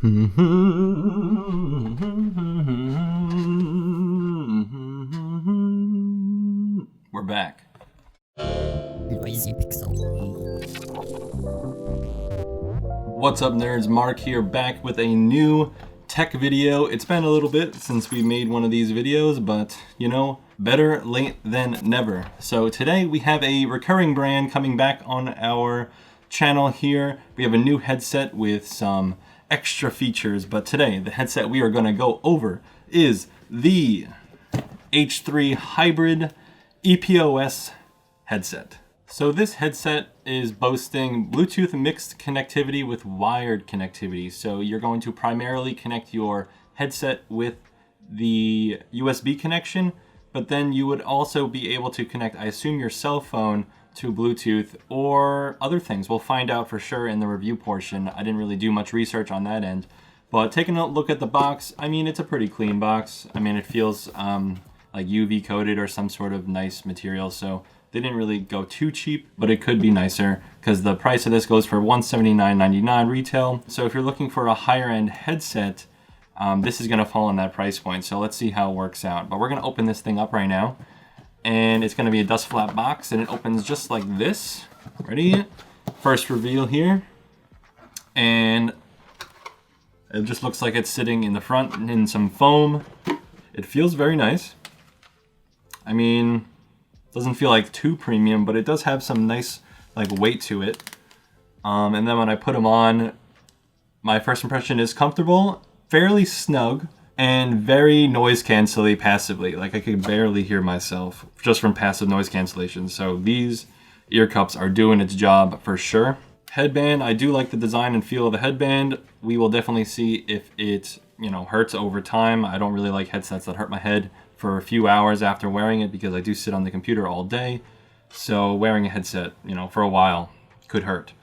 We're back. What's up, nerds? Mark here, back with a new tech video. It's been a little bit since we made one of these videos, but you know, better late than never. So today we have a recurring brand coming back on our channel here. We have a new headset with some extra features, but today the headset we are going to go over is the H3 Hybrid EPOS headset. So this headset is boasting Bluetooth mixed connectivity with wired connectivity. So you're going to primarily connect your headset with the USB connection, but then you would also be able to connect, I assume, your cell phone to Bluetooth or other things. We'll find out for sure in the review portion. I didn't really do much research on that end, but taking a look at the box, I mean, it's a pretty clean box. I mean, it feels like UV coated or some sort of nice material. So they didn't really go too cheap, but it could be nicer because the price of this goes for $179.99 retail. So if you're looking for a higher end headset, this is gonna fall in that price point. So let's see how it works out. But we're gonna open this thing up right now, and it's gonna be a dust flap box, and it opens just like this. Ready? First reveal here. And it just looks like it's sitting in the front in some foam. It feels very nice. I mean, doesn't feel like too premium, but it does have some nice like weight to it. And then when I put them on, my first impression is comfortable, fairly snug, and very noise cancelly passively. Like I could barely hear myself just from passive noise cancellation. So these ear cups are doing its job for sure. Headband, I do like the design and feel of the headband. We will definitely see if it, you know, hurts over time. I don't really like headsets that hurt my head for a few hours after wearing it because I do sit on the computer all day. So wearing a headset, you know, for a while could hurt.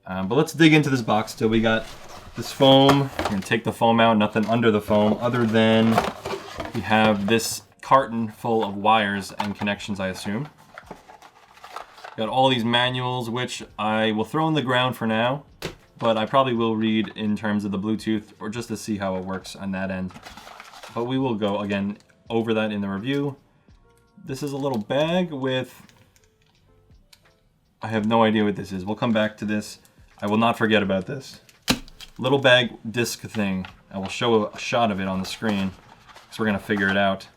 But let's dig into this box. So we got this foam. I'm gonna take the foam out, nothing under the foam other than we have this carton full of wires and connections, I assume. Got all these manuals, which I will throw on the ground for now, but I probably will read in terms of the Bluetooth or just to see how it works on that end. But we will go again over that in the review. This is a little bag with, I have no idea what this is. We'll come back to this. I will not forget about this. Little bag disc thing. I will show a shot of it on the screen, so we're gonna figure it out.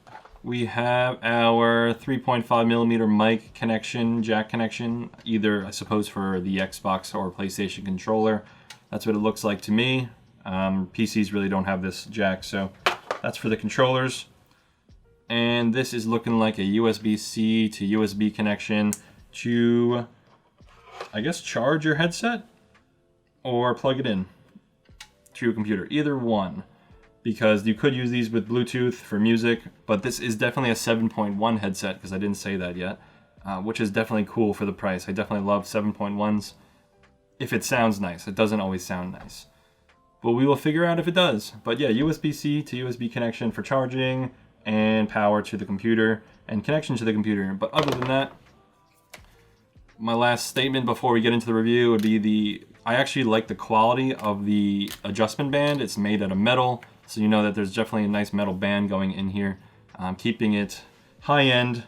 We have our 3.5 millimeter mic connection, jack connection, either I suppose for the Xbox or PlayStation controller. That's what it looks like to me. PCs really don't have this jack, so that's for the controllers. And this is looking like a USB-C to USB connection to, I guess, charge your headset or plug it in to your computer. Either one, because you could use these with Bluetooth for music, but this is definitely a 7.1 headset because I didn't say that yet, which is definitely cool for the price. I definitely love 7.1s if it sounds nice. It doesn't always sound nice, but we will figure out if it does. But yeah, USB-C to USB connection for charging and power to the computer and connection to the computer. But other than that, my last statement before we get into the review would be I actually like the quality of the adjustment band. It's made out of metal, so you know that there's definitely a nice metal band going in here, keeping it high end,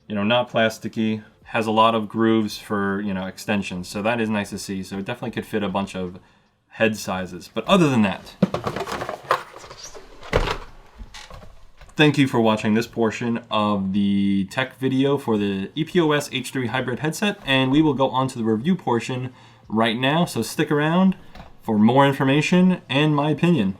you know, not plasticky. Has a lot of grooves for, you know, extensions, so that is nice to see. So it definitely could fit a bunch of head sizes. But other than that, thank you for watching this portion of the tech video for the EPOS H3 Hybrid headset, and we will go on to the review portion right now, so stick around for more information and my opinion.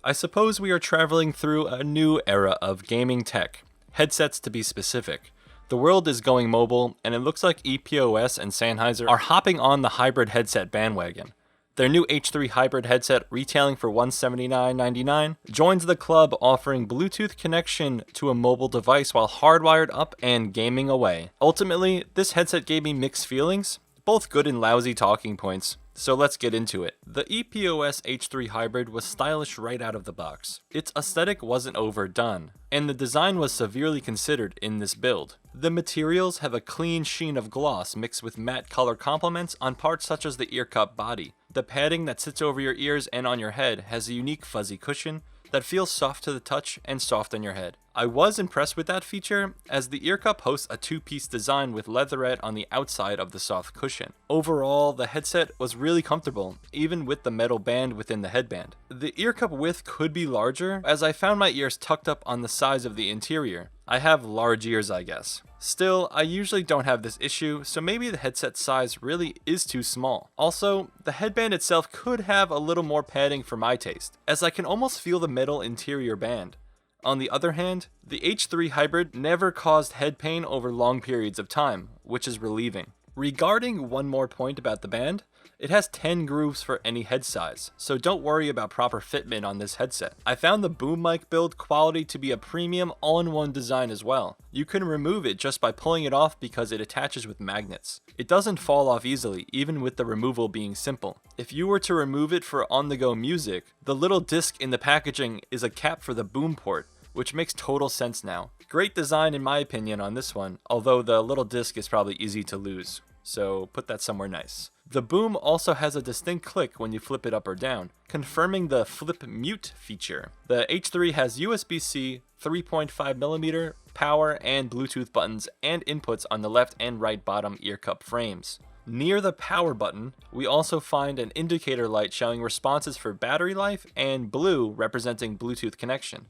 I suppose we are traveling through a new era of gaming tech, headsets to be specific. The world is going mobile, and it looks like EPOS and Sennheiser are hopping on the hybrid headset bandwagon. Their new H3 Hybrid headset, retailing for $179.99, joins the club offering Bluetooth connection to a mobile device while hardwired up and gaming away. Ultimately, this headset gave me mixed feelings, both good and lousy talking points, so let's get into it. The EPOS H3 Hybrid was stylish right out of the box. Its aesthetic wasn't overdone, and the design was severely considered in this build. The materials have a clean sheen of gloss mixed with matte color complements on parts such as the ear cup body. The padding that sits over your ears and on your head has a unique fuzzy cushion that feels soft to the touch and soft on your head. I was impressed with that feature, as the ear cup hosts a two-piece design with leatherette on the outside of the soft cushion. Overall, the headset was really comfortable, even with the metal band within the headband. The ear cup width could be larger, as I found my ears tucked up on the sides of the interior. I have large ears, I guess. Still, I usually don't have this issue, so maybe the headset size really is too small. Also, the headband itself could have a little more padding for my taste, as I can almost feel the metal interior band. On the other hand, the H3 Hybrid never caused head pain over long periods of time, which is relieving. Regarding one more point about the band, it has 10 grooves for any head size, so don't worry about proper fitment on this headset. I found the boom mic build quality to be a premium all-in-one design as well. You can remove it just by pulling it off because it attaches with magnets. It doesn't fall off easily, even with the removal being simple. If you were to remove it for on-the-go music, the little disc in the packaging is a cap for the boom port, which makes total sense now. Great design in my opinion on this one, although the little disc is probably easy to lose, so put that somewhere nice. The boom also has a distinct click when you flip it up or down, confirming the flip mute feature. The H3 has USB-C, 3.5mm, power, and Bluetooth buttons and inputs on the left and right bottom ear cup frames. Near the power button, we also find an indicator light showing responses for battery life and blue representing Bluetooth connection.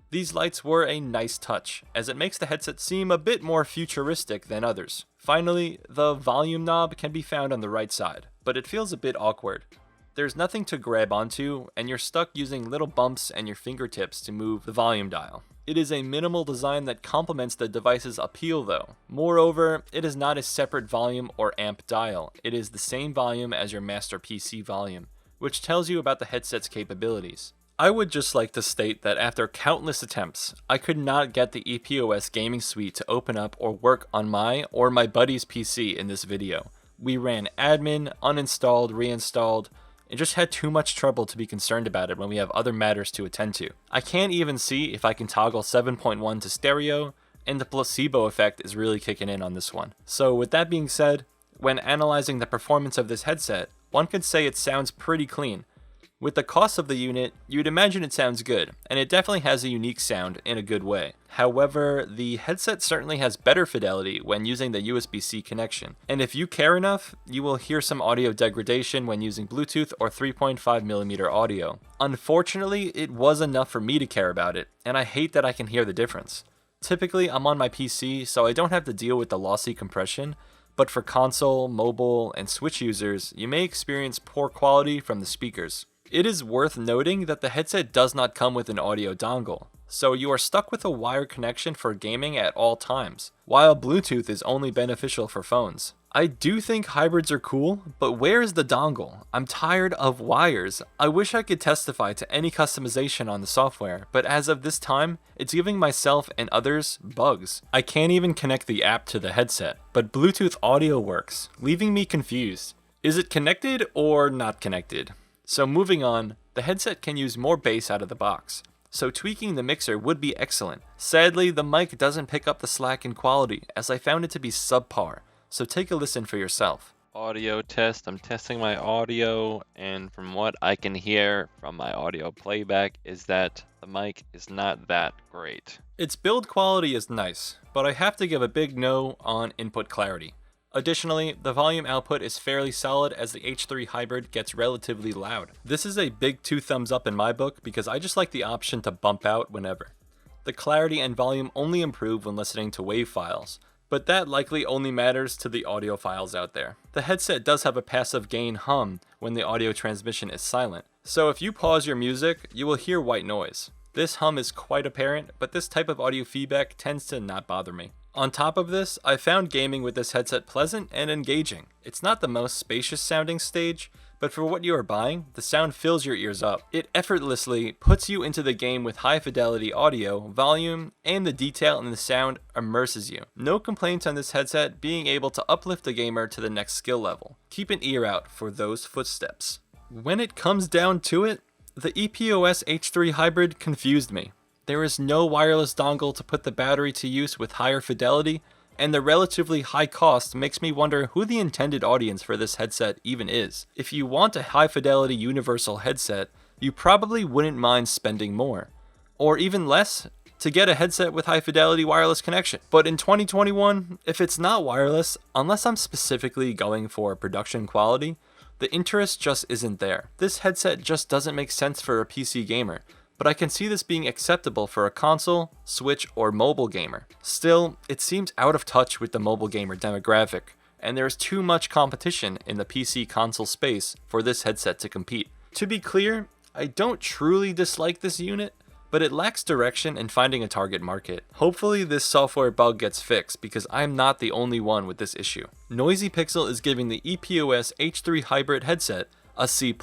These lights were a nice touch, as it makes the headset seem a bit more futuristic than others. Finally, the volume knob can be found on the right side, but it feels a bit awkward. There's nothing to grab onto, and you're stuck using little bumps and your fingertips to move the volume dial. It is a minimal design that complements the device's appeal though. Moreover, it is not a separate volume or amp dial. It is the same volume as your master PC volume, which tells you about the headset's capabilities. I would just like to state that after countless attempts, I could not get the EPOS gaming suite to open up or work on my or my buddy's PC in this video. We ran admin, uninstalled, reinstalled, and just had too much trouble to be concerned about it when we have other matters to attend to. I can't even see if I can toggle 7.1 to stereo, and the placebo effect is really kicking in on this one. So with that being said, when analyzing the performance of this headset, one could say it sounds pretty clean. With the cost of the unit, you'd imagine it sounds good, and it definitely has a unique sound in a good way. However, the headset certainly has better fidelity when using the USB-C connection, and if you care enough, you will hear some audio degradation when using Bluetooth or 3.5mm audio. Unfortunately, it was enough for me to care about it, and I hate that I can hear the difference. Typically, I'm on my PC, so I don't have to deal with the lossy compression, but for console, mobile, and Switch users, you may experience poor quality from the speakers. It is worth noting that the headset does not come with an audio dongle, so you are stuck with a wired connection for gaming at all times, while Bluetooth is only beneficial for phones. I do think hybrids are cool, but where is the dongle? I'm tired of wires. I wish I could testify to any customization on the software, but as of this time, it's giving myself and others bugs. I can't even connect the app to the headset, but Bluetooth audio works, leaving me confused. Is it connected or not connected? So moving on, the headset can use more bass out of the box, so tweaking the mixer would be excellent. Sadly, the mic doesn't pick up the slack in quality, as I found it to be subpar, so take a listen for yourself. Audio test. I'm testing my audio, and from what I can hear from my audio playback is that the mic is not that great. Its build quality is nice, but I have to give a big no on input clarity. Additionally, the volume output is fairly solid as the H3 Hybrid gets relatively loud. This is a big 2 thumbs up in my book because I just like the option to bump out whenever. The clarity and volume only improve when listening to WAV files, but that likely only matters to the audio files out there. The headset does have a passive gain hum when the audio transmission is silent, so if you pause your music, you will hear white noise. This hum is quite apparent, but this type of audio feedback tends to not bother me. On top of this, I found gaming with this headset pleasant and engaging. It's not the most spacious sounding stage, but for what you are buying, the sound fills your ears up. It effortlessly puts you into the game with high fidelity audio, volume, and the detail in the sound immerses you. No complaints on this headset being able to uplift the gamer to the next skill level. Keep an ear out for those footsteps. When it comes down to it, the EPOS H3 Hybrid confused me. There is no wireless dongle to put the battery to use with higher fidelity, and the relatively high cost makes me wonder who the intended audience for this headset even is. If you want a high fidelity universal headset, you probably wouldn't mind spending more, or even less, to get a headset with high fidelity wireless connection. But in 2021, if it's not wireless, unless I'm specifically going for production quality, the interest just isn't there. This headset just doesn't make sense for a PC gamer, but I can see this being acceptable for a console, Switch, or mobile gamer. Still, it seems out of touch with the mobile gamer demographic, and there's too much competition in the PC console space for this headset to compete. To be clear, I don't truly dislike this unit, but it lacks direction in finding a target market. Hopefully this software bug gets fixed because I'm not the only one with this issue. Noisy Pixel is giving the EPOS H3 Hybrid headset a C+.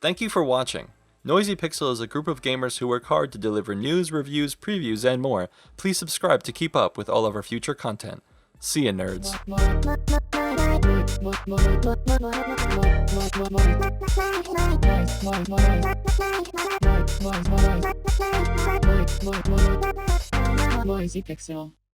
Thank you for watching. Noisy Pixel is a group of gamers who work hard to deliver news, reviews, previews, and more. Please subscribe to keep up with all of our future content. See ya, nerds. Noisy Pixel.